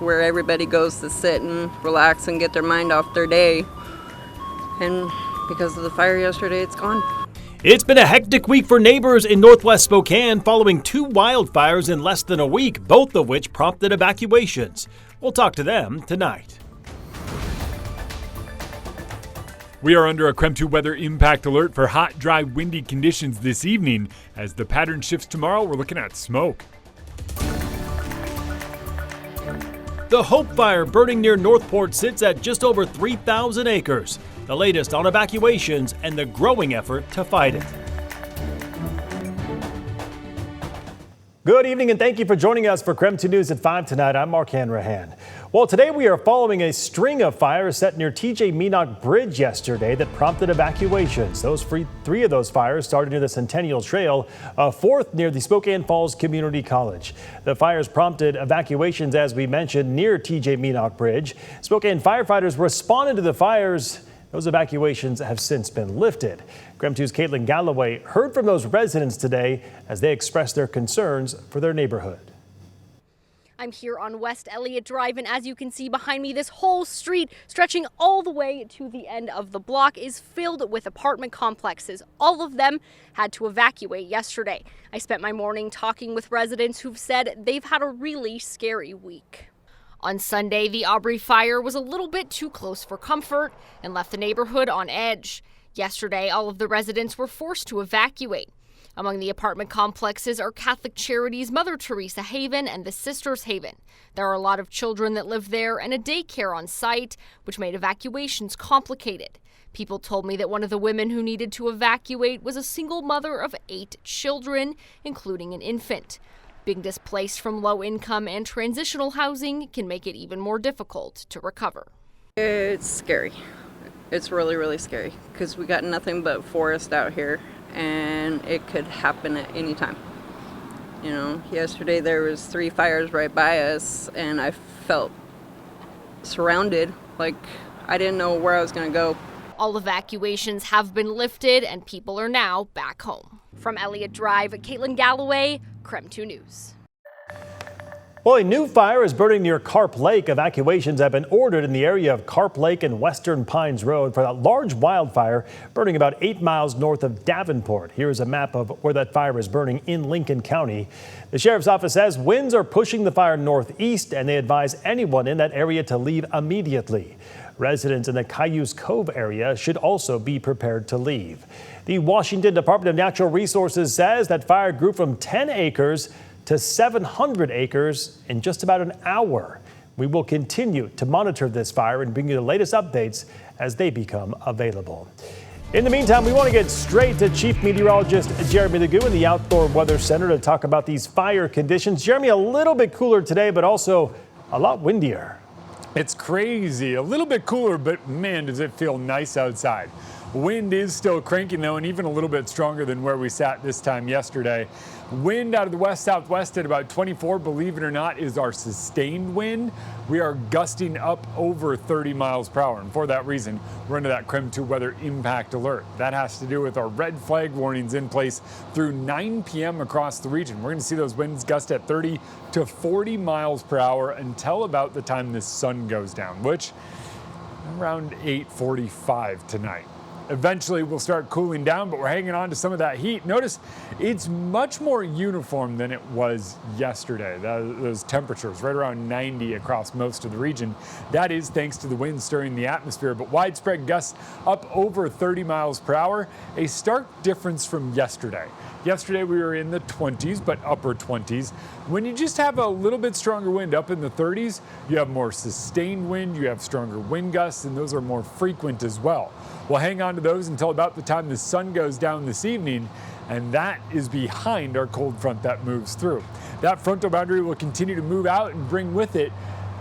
where everybody goes to sit and relax and get their mind off their day. And because of the fire yesterday, it's gone. It's been a hectic week for neighbors in northwest Spokane following 2 wildfires in less than a week, both of which prompted evacuations. We'll talk to them tonight. We are under a KREM 2 weather impact alert for hot, dry, windy conditions this evening. As the pattern shifts tomorrow, we're looking at smoke. The Hope Fire burning near Northport sits at just over 3,000 acres. The latest on evacuations and the growing effort to fight it. Good evening and thank you for joining us for KREM 2 News at 5 tonight. I'm Mark Hanrahan. Well, today we are following a string of fires set near TJ Minoch Bridge yesterday that prompted evacuations. Three of those fires started near the Centennial Trail, a fourth near the Spokane Falls Community College. The fires prompted evacuations, as we mentioned, near TJ Minoch Bridge. Spokane firefighters responded to the fires. Those evacuations have since been lifted. KREM 2's Caitlin Galloway heard from those residents today as they expressed their concerns for their neighborhood. I'm here on West Elliott Drive, and as you can see behind me, this whole street stretching all the way to the end of the block is filled with apartment complexes. All of them had to evacuate yesterday. I spent my morning talking with residents who've said they've had a really scary week. On Sunday, the Aubrey fire was a little bit too close for comfort and left the neighborhood on edge. Yesterday, all of the residents were forced to evacuate. Among the apartment complexes are Catholic Charities Mother Teresa Haven and the Sisters Haven. There are a lot of children that live there and a daycare on site, which made evacuations complicated. People told me that one of the women who needed to evacuate was a single mother of 8 children, including an infant. Being displaced from low income and transitional housing can make it even more difficult to recover. It's scary. It's really, really scary because we got nothing but forest out here and it could happen at any time. You know, yesterday there was 3 fires right by us and I felt surrounded, like I didn't know where I was going to go. All evacuations have been lifted and people are now back home. From Elliott Drive, Caitlin Galloway, KREM 2 News. Well, a new fire is burning near Carp Lake. Evacuations have been ordered in the area of Carp Lake and Western Pines Road for that large wildfire burning about 8 miles north of Davenport. Here is a map of where that fire is burning in Lincoln County. The sheriff's office says winds are pushing the fire northeast and they advise anyone in that area to leave immediately. Residents in the Cayuse Cove area should also be prepared to leave. The Washington Department of Natural Resources says that fire grew from 10 acres to 700 acres in just about an hour. We will continue to monitor this fire and bring you the latest updates as they become available. In the meantime, we want to get straight to Chief Meteorologist Jeremy Legoo in the Outdoor Weather Center to talk about these fire conditions. Jeremy, a little bit cooler today, but also a lot windier. It's crazy. A little bit cooler, but man, does it feel nice outside. Wind is still cranking though, and even a little bit stronger than where we sat this time yesterday. Wind out of the west-southwest at about 24, believe it or not, is our sustained wind. We are gusting up over 30 miles per hour, and for that reason, we're under that KREM 2 weather impact alert. That has to do with our red flag warnings in place through 9 p.m. across the region. We're going to see those winds gust at 30 to 40 miles per hour until about the time the sun goes down, which around 8:45 tonight. Eventually we'll start cooling down, but we're hanging on to some of that heat. Notice it's much more uniform than it was yesterday. Those temperatures right around 90 across most of the region. That is thanks to the wind stirring the atmosphere, but widespread gusts up over 30 miles per hour, a stark difference from yesterday. Yesterday we were in the 20s, but upper 20s. When you just have a little bit stronger wind up in the 30s, you have more sustained wind, you have stronger wind gusts, and those are more frequent as well. We'll hang on to those until about the time the sun goes down this evening, and that is behind our cold front that moves through. That frontal boundary will continue to move out and bring with it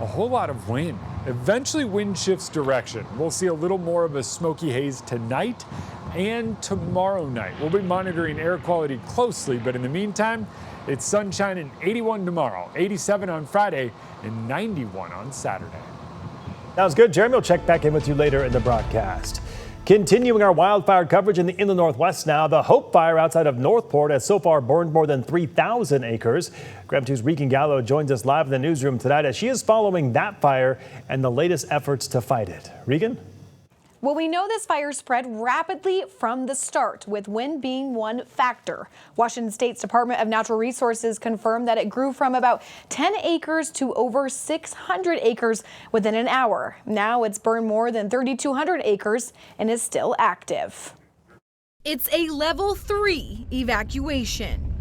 a whole lot of wind. Eventually wind shifts direction. We'll see a little more of a smoky haze tonight and tomorrow night. We'll be monitoring air quality closely, but in the meantime, it's sunshine and 81 tomorrow, 87 on Friday, and 91 on Saturday. Sounds good. Jeremy will check back in with you later in the broadcast. Continuing our wildfire coverage in the inland Northwest now, the Hope Fire outside of Northport has so far burned more than 3,000 acres. KREM 2's Regan Gallo joins us live in the newsroom tonight as she is following that fire and the latest efforts to fight it. Regan? Well, we know this fire spread rapidly from the start, with wind being one factor. Washington State's Department of Natural Resources confirmed that it grew from about 10 acres to over 600 acres within an hour. Now it's burned more than 3,200 acres and is still active. It's a level 3 evacuation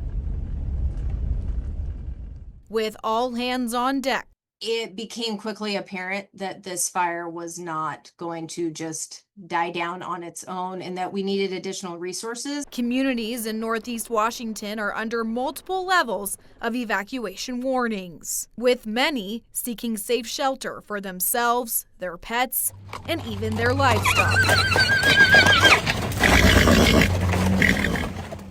with all hands on deck. It became quickly apparent that this fire was not going to just die down on its own and that we needed additional resources. Communities in Northeast Washington are under multiple levels of evacuation warnings, with many seeking safe shelter for themselves, their pets, and even their livestock.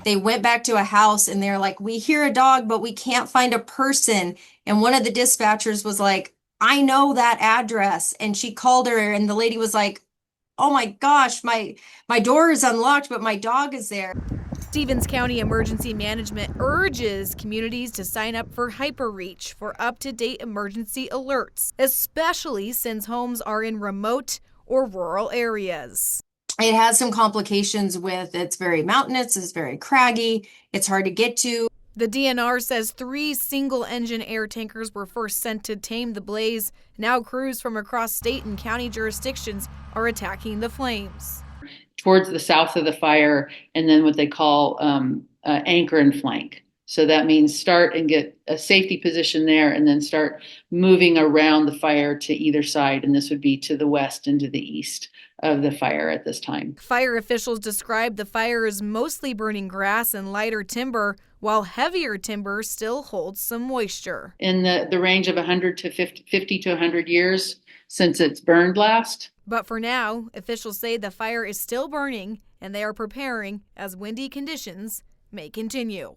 They went back to a house and they're like, we hear a dog, but we can't find a person. And one of the dispatchers was like, I know that address. And she called her and the lady was like, oh my gosh, my door is unlocked, but my dog is there. Stevens County Emergency Management urges communities to sign up for HyperReach for up-to-date emergency alerts, especially since homes are in remote or rural areas. It has some complications with it's very mountainous, it's very craggy, it's hard to get to. The DNR says 3 single-engine air tankers were first sent to tame the blaze. Now crews from across state and county jurisdictions are attacking the flames. Towards the south of the fire, and then what they call anchor and flank. So that means start and get a safety position there and then start moving around the fire to either side. And this would be to the west and to the east of the fire at this time. Fire officials describe the fire as mostly burning grass and lighter timber, while heavier timber still holds some moisture. In the range of 100 to 50 to 100 years since it's burned last. But for now, officials say the fire is still burning and they are preparing as windy conditions may continue.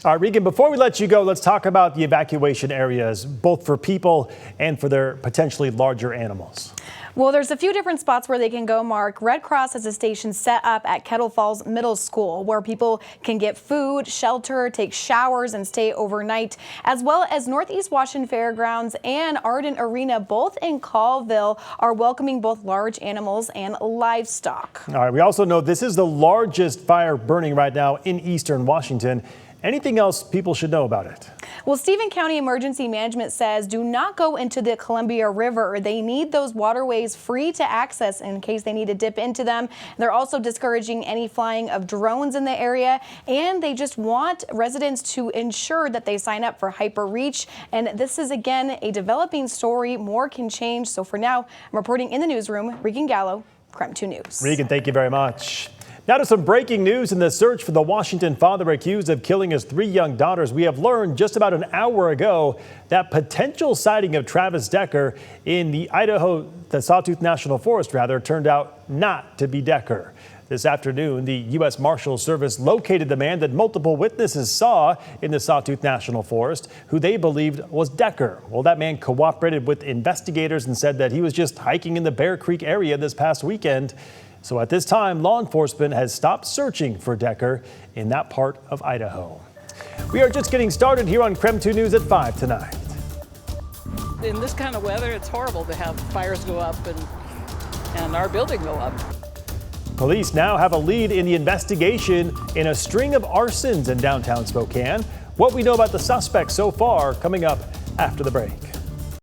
All right, Regan, before we let you go, let's talk about the evacuation areas, both for people and for their potentially larger animals. Well, there's a few different spots where they can go, Mark. Red Cross has a station set up at Kettle Falls Middle School where people can get food, shelter, take showers, and stay overnight, as well as Northeast Washington Fairgrounds and Ardent Arena, both in Colville, are welcoming both large animals and livestock. All right, we also know this is the largest fire burning right now in eastern Washington. Anything else people should know about it? Well, Stephen County Emergency Management says do not go into the Columbia River. They need those waterways free to access in case they need to dip into them. They're also discouraging any flying of drones in the area, and they just want residents to ensure that they sign up for HyperReach. And this is, again, a developing story. More can change. So for now, I'm reporting in the newsroom, Regan Gallo, KREM 2 News. Regan, thank you very much. Now to some breaking news in the search for the Washington father accused of killing his 3 young daughters. We have learned just about an hour ago that potential sighting of Travis Decker in the Sawtooth National Forest turned out not to be Decker. This afternoon, the U.S. Marshals Service located the man that multiple witnesses saw in the Sawtooth National Forest, who they believed was Decker. Well, that man cooperated with investigators and said that he was just hiking in the Bear Creek area this past weekend. So at this time, law enforcement has stopped searching for Decker in that part of Idaho. We are just getting started here on KREM 2 News at 5 tonight. In this kind of weather, it's horrible to have fires go up and our building go up. Police now have a lead in the investigation in a string of arsons in downtown Spokane. What we know about the suspects so far coming up after the break.